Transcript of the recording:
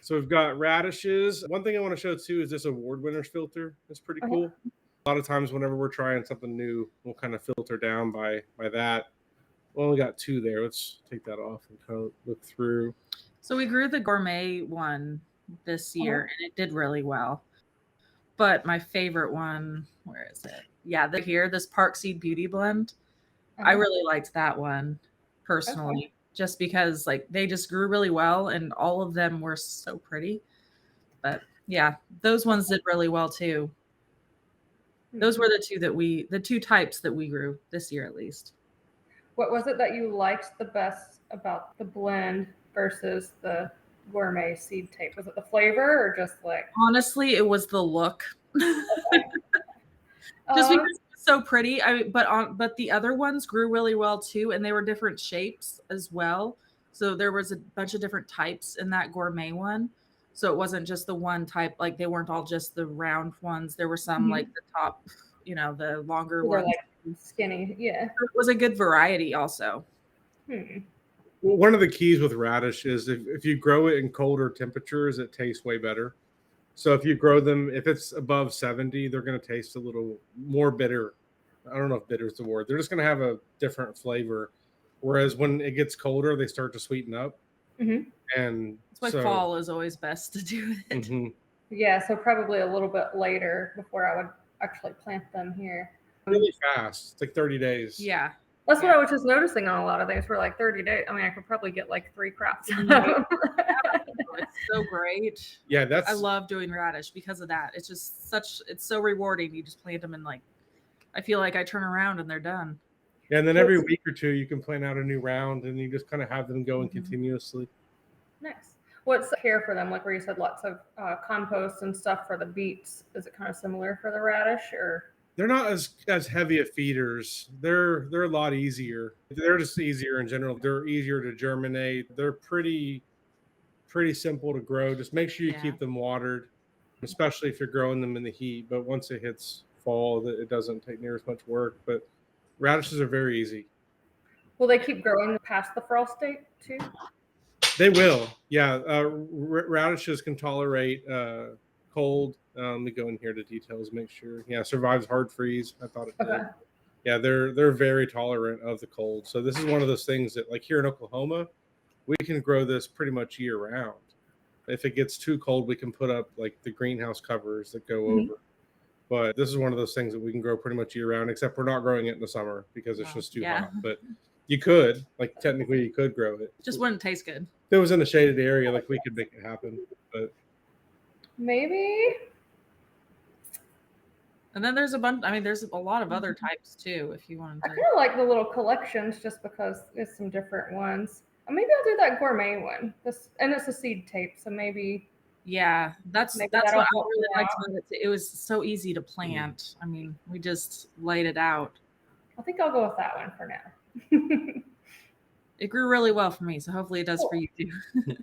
So we've got radishes. One thing I want to show too is this award winners filter. It's pretty Okay. cool. A lot of times whenever we're trying something new, we'll kind of filter down by that. We only got 2 there. Let's take that off and kind of look through. So we grew the gourmet one this year, Uh-huh. and it did really well. But my favorite one, where is it? Yeah, here, this Park Seed Beauty Blend. I Uh-huh. really liked that one personally, just because like they just grew really well, and all of them were so pretty. But yeah, those ones did really well too. Those were the two types that we grew this year at least. What was it that you liked the best about the blend versus the gourmet seed tape? Was it the flavor or just like? Honestly, it was the look. Just because it was so pretty. But the other ones grew really well too, and they were different shapes as well. So there was a bunch of different types in that gourmet one. So it wasn't just the one type, like they weren't all just the round ones. There were some like the top, the longer They're ones. like skinny, yeah. It was a good variety also. Well, one of the keys with radish is if you grow it in colder temperatures, it tastes way better. So if you grow them, if it's above 70, they're going to taste a little more bitter. I don't know if bitter is the word. They're just going to have a different flavor. Whereas when it gets colder, they start to sweeten up. Mm-hmm. And that's why fall is always best to do it. Mm-hmm. Yeah, so probably a little bit later before I would actually plant them here. Really fast. It's like 30 days. Yeah. That's what I was just noticing on a lot of these were like 30 days. I mean, I could probably get like 3 crops out of them. It's so great. Yeah, I love doing radish because of that. It's just it's so rewarding. You just plant them and I feel like I turn around and they're done. Yeah, and then every week or two you can plant out a new round and you just kind of have them going continuously. Nice. What's the care for them? Like where you said lots of compost and stuff for the beets. Is it kind of similar for the radish or? They're not as heavy of feeders. They're a lot easier. They're just easier in general. They're easier to germinate. They're pretty simple to grow. Just make sure you keep them watered, especially if you're growing them in the heat. But once it hits fall, it doesn't take near as much work. But radishes are very easy. Will they keep growing past the frost date too? They will. Yeah, radishes can tolerate cold. Let me go in here to details, make sure. Yeah, survives hard freeze. I thought it did. Yeah, they're very tolerant of the cold. So this is one of those things that, like here in Oklahoma, we can grow this pretty much year round. If it gets too cold, we can put up like the greenhouse covers that go over. But this is one of those things that we can grow pretty much year round, except we're not growing it in the summer because it's just too hot. But you could, technically you could grow it. Just wouldn't taste good. If it was in a shaded area, we could make it happen. But maybe. And then there's a bunch. I mean, there's a lot of other types too. If you want to, I kind of like the little collections just because it's some different ones. Maybe I'll do that gourmet one. And it's a seed tape, so maybe. Yeah, that's what I really liked about it. It was so easy to plant. I mean, we just laid it out. I think I'll go with that one for now. It grew really well for me, so hopefully it does for you too.